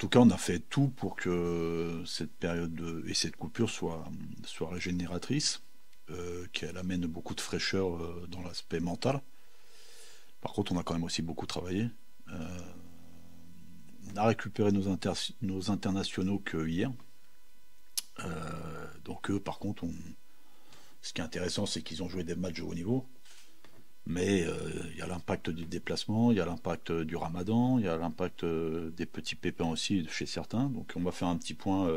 tout cas, on a fait tout pour que cette période et cette coupure soit régénératrice, qu'elle amène beaucoup de fraîcheur dans l'aspect mental. Par contre, on a quand même aussi beaucoup travaillé. Euh, on a récupéré nos internationaux que hier. Donc eux, par contre, ce qui est intéressant, c'est qu'ils ont joué des matchs de haut niveau. Mais il y a l'impact du déplacement, il y a l'impact du ramadan, il y a l'impact des petits pépins aussi chez certains. Donc on va faire un petit point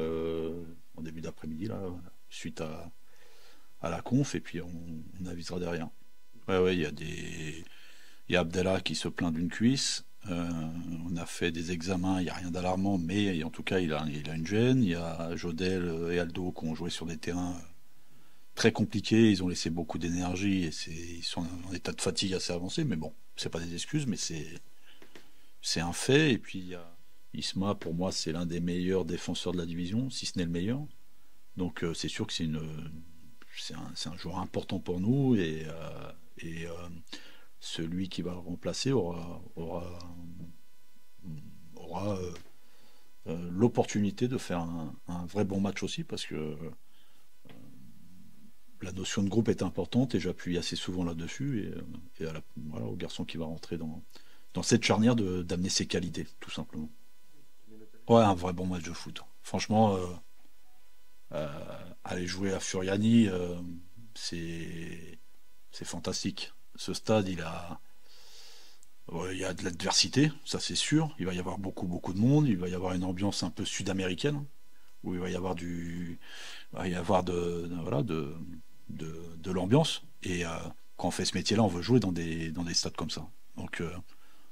en début d'après-midi, là, suite à la conf, et puis on avisera derrière. Ouais, ouais, il y a Abdallah qui se plaint d'une cuisse. On a fait des examens, il n'y a rien d'alarmant, mais en tout cas, il a une gêne. Il y a Jodel et Aldo qui ont joué sur des terrains très compliqués. Ils ont laissé beaucoup d'énergie et ils sont en état de fatigue assez avancé. Mais bon, c'est pas des excuses, mais c'est un fait. Et puis, il y a Isma, pour moi, c'est l'un des meilleurs défenseur de la division, si ce n'est le meilleur. Donc, c'est sûr que c'est un joueur important pour nous et celui qui va le remplacer aura l'opportunité de faire un vrai bon match aussi parce que la notion de groupe est importante et j'appuie assez souvent là-dessus voilà, au garçon qui va rentrer dans cette charnière d'amener ses qualités, tout simplement. Ouais, un vrai bon match de foot. Franchement, aller jouer à Furiani, c'est c'est fantastique. Ce stade, ouais, il y a de l'adversité, ça c'est sûr. Il va y avoir beaucoup, beaucoup de monde. Il va y avoir une ambiance un peu sud-américaine, où il va y avoir il va y avoir voilà, de l'ambiance. Et quand on fait ce métier-là, on veut jouer dans des stades comme ça. Donc,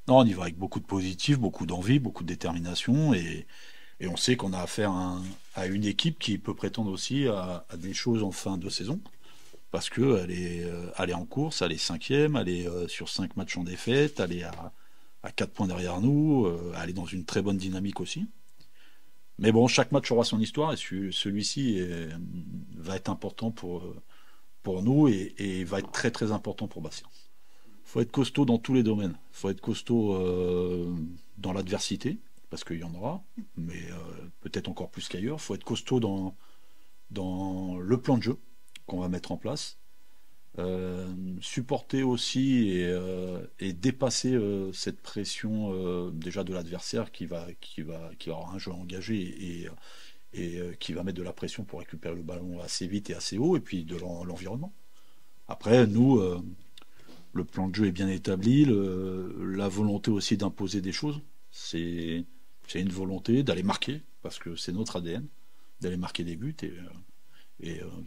non, on y va avec beaucoup de positif, beaucoup d'envie, beaucoup de détermination. Et on sait qu'on a affaire à une équipe qui peut prétendre aussi à des choses en fin de saison parce elle est en course, elle est cinquième, elle est sur 5 matchs en défaite, elle est à 4 points derrière nous, elle est dans une très bonne dynamique aussi. Mais bon, chaque match aura son histoire et celui-ci va être important pour nous et va être très très important pour Bastien. Il faut être costaud dans tous les domaines. Il faut être costaud dans l'adversité, parce qu'il y en aura, mais peut-être encore plus qu'ailleurs. Il faut être costaud dans le plan de jeu qu'on va mettre en place. Supporter aussi et dépasser cette pression déjà de l'adversaire qui va avoir un jeu engagé qui va mettre de la pression pour récupérer le ballon assez vite et assez haut, et puis de l'environnement. Après, nous, le plan de jeu est bien établi, la volonté aussi d'imposer des choses, c'est c'est une volonté d'aller marquer, parce que c'est notre ADN, d'aller marquer des buts,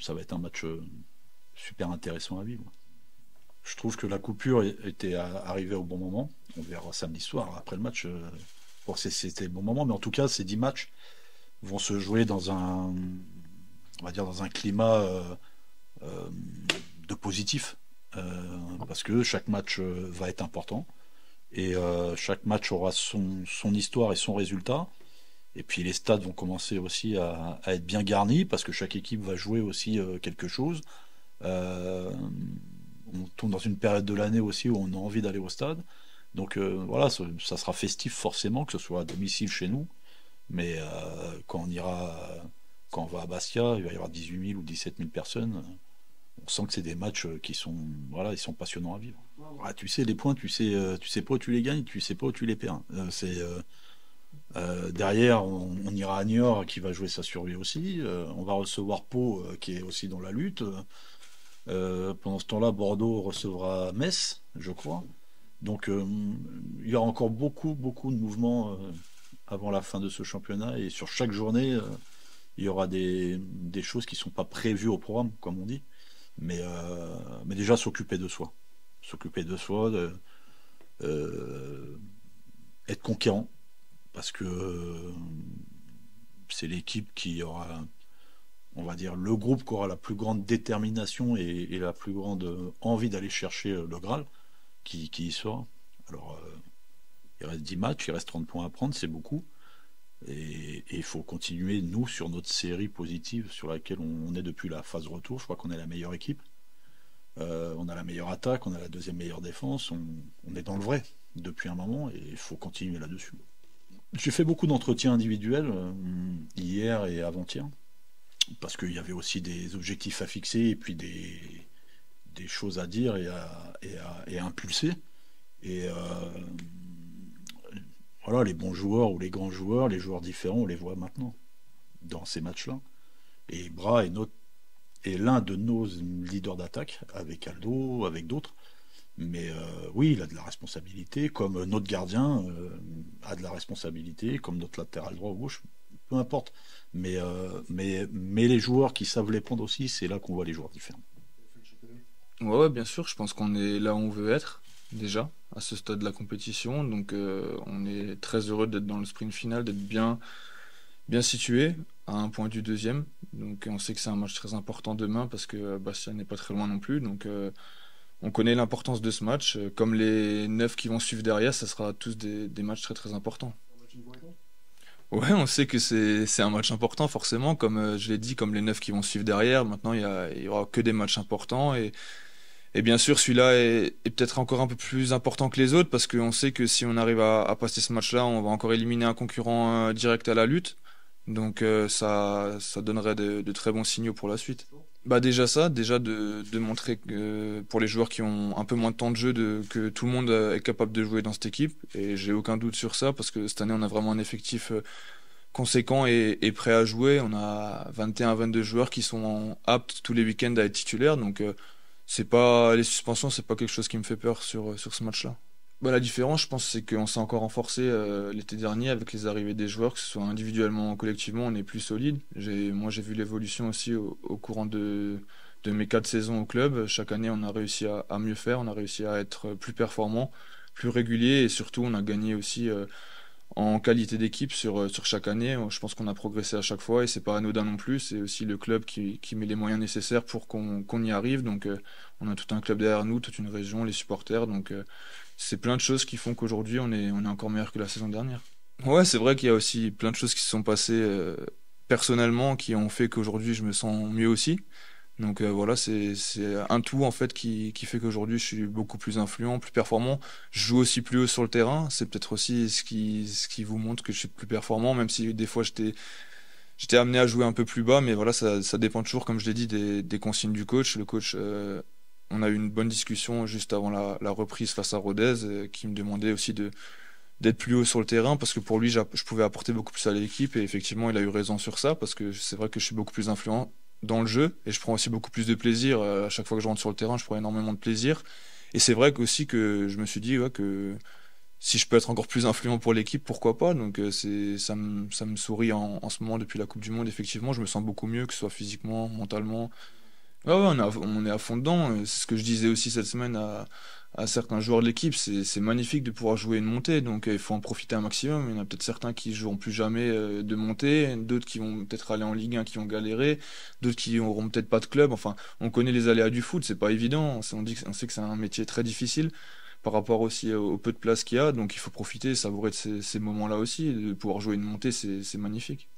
ça va être un match super intéressant à vivre. Je trouve que la coupure était arrivée au bon moment. On verra samedi soir après le match. Bon, c'était le bon moment, mais en tout cas, ces 10 matchs vont se jouer on va dire dans un climat euh, de positif, parce que chaque match va être important et chaque match aura son histoire et son résultat. Et puis les stades vont commencer aussi à être bien garnis parce que chaque équipe va jouer aussi quelque chose. Euh, on tombe dans une période de l'année aussi où on a envie d'aller au stade. Donc voilà, ça sera festif forcément, que ce soit à domicile chez nous. Mais quand on va à Bastia, il va y avoir 18 000 ou 17 000 personnes. On sent que c'est des matchs qui sont, voilà, ils sont passionnants à vivre. Ah, tu sais, les points, tu sais pas où tu les gagnes, tu sais pas où tu les perds. Derrière, on ira à Niort qui va jouer sa survie aussi. On va recevoir Pau qui est aussi dans la lutte. Pendant ce temps-là, Bordeaux recevra Metz, je crois. Donc il y aura encore beaucoup, beaucoup de mouvements avant la fin de ce championnat. Et sur chaque journée, il y aura des choses qui ne sont pas prévues au programme, comme on dit. Mais déjà s'occuper de soi. S'occuper de soi, euh, être conquérant. Parce que c'est l'équipe qui aura, on va dire, le groupe qui aura la plus grande détermination et la plus grande envie d'aller chercher le Graal qui y sera. Alors, il reste 10 matchs, il reste 30 points à prendre, c'est beaucoup. Et il faut continuer, nous, sur notre série positive sur laquelle on est depuis la phase retour. Je crois qu'on est la meilleure équipe. On a la meilleure attaque, on a la deuxième meilleure défense. On est dans le vrai depuis un moment et il faut continuer là-dessus. J'ai fait beaucoup d'entretiens individuels hier et avant-hier, parce qu'il y avait aussi des objectifs à fixer et puis des choses à dire et à impulser. Et voilà, les bons joueurs ou les grands joueurs, les joueurs différents, on les voit maintenant dans ces matchs-là. Et Bra est l'un de nos leaders d'attaque, avec Aldo, avec d'autres. Mais oui, il a de la responsabilité, comme notre gardien a de la responsabilité, comme notre latéral droit ou gauche, peu importe. Mais les joueurs qui savent les prendre aussi, c'est là qu'on voit les joueurs différents. Ouais, ouais, bien sûr, je pense qu'on est là où on veut être, déjà, à ce stade de la compétition. Donc, on est très heureux d'être dans le sprint final, d'être bien situé, à un point du deuxième. Donc, on sait que c'est un match très important demain parce que Bastia n'est pas très loin non plus. Donc, on connaît l'importance de ce match. Comme les 9 qui vont suivre derrière, ça sera tous des matchs très très importants. Ouais, on sait que c'est un match important, forcément. Comme je l'ai dit, comme les 9 qui vont suivre derrière, maintenant il y aura que des matchs importants. Et bien sûr, celui-là est peut-être encore un peu plus important que les autres parce qu'on sait que si on arrive à passer ce match-là, on va encore éliminer un concurrent direct à la lutte. Donc ça donnerait de très bons signaux pour la suite. Bah déjà ça, déjà de montrer que pour les joueurs qui ont un peu moins de temps de jeu, que tout le monde est capable de jouer dans cette équipe. Et j'ai aucun doute sur ça parce que cette année on a vraiment un effectif conséquent et prêt à jouer. On a 21 à 22 joueurs qui sont aptes tous les week-ends à être titulaires. Donc c'est pas les suspensions, c'est pas quelque chose qui me fait peur sur ce match-là. Bah, la différence, je pense, c'est qu'on s'est encore renforcé l'été dernier avec les arrivées des joueurs, que ce soit individuellement ou collectivement, on est plus solide. Moi, j'ai vu l'évolution aussi au courant de mes 4 saisons au club. Chaque année, on a réussi à mieux faire, on a réussi à être plus performant, plus régulier et surtout, on a gagné aussi en qualité d'équipe sur chaque année. Je pense qu'on a progressé à chaque fois et c'est pas anodin non plus. C'est aussi le club qui met les moyens nécessaires pour qu'on y arrive. Donc, on a tout un club derrière nous, toute une région, les supporters. Donc, c'est plein de choses qui font qu'aujourd'hui on est encore meilleur que la saison dernière. Ouais, c'est vrai qu'il y a aussi plein de choses qui se sont passées personnellement qui ont fait qu'aujourd'hui je me sens mieux aussi. Donc voilà, c'est un tout en fait qui fait qu'aujourd'hui je suis beaucoup plus influent, plus performant. Je joue aussi plus haut sur le terrain. C'est peut-être aussi ce qui vous montre que je suis plus performant, même si des fois j'étais amené à jouer un peu plus bas, mais voilà, ça dépend toujours, comme je l'ai dit, des consignes du coach. Le coach, on a eu une bonne discussion juste avant la reprise face à Rodez, qui me demandait aussi d'être plus haut sur le terrain, parce que pour lui, je pouvais apporter beaucoup plus à l'équipe, et effectivement, il a eu raison sur ça, parce que c'est vrai que je suis beaucoup plus influent dans le jeu, et je prends aussi beaucoup plus de plaisir. À chaque fois que je rentre sur le terrain, je prends énormément de plaisir. Et c'est vrai aussi que je me suis dit ouais, que si je peux être encore plus influent pour l'équipe, pourquoi pas? Donc ça me sourit en ce moment depuis la Coupe du Monde, effectivement, je me sens beaucoup mieux, que ce soit physiquement, mentalement. Ouais, ouais, on est à fond dedans. C'est ce que je disais aussi cette semaine à certains joueurs de l'équipe. C'est magnifique de pouvoir jouer une montée, donc il faut en profiter un maximum. Il y en a peut-être certains qui joueront plus jamais de montée, d'autres qui vont peut-être aller en Ligue 1 qui ont galéré, d'autres qui auront peut-être pas de club. Enfin, on connaît les aléas du foot, c'est pas évident. On sait que c'est un métier très difficile par rapport aussi au peu de place qu'il y a, donc il faut profiter et savourer de ces moments-là aussi. De pouvoir jouer une montée, c'est magnifique.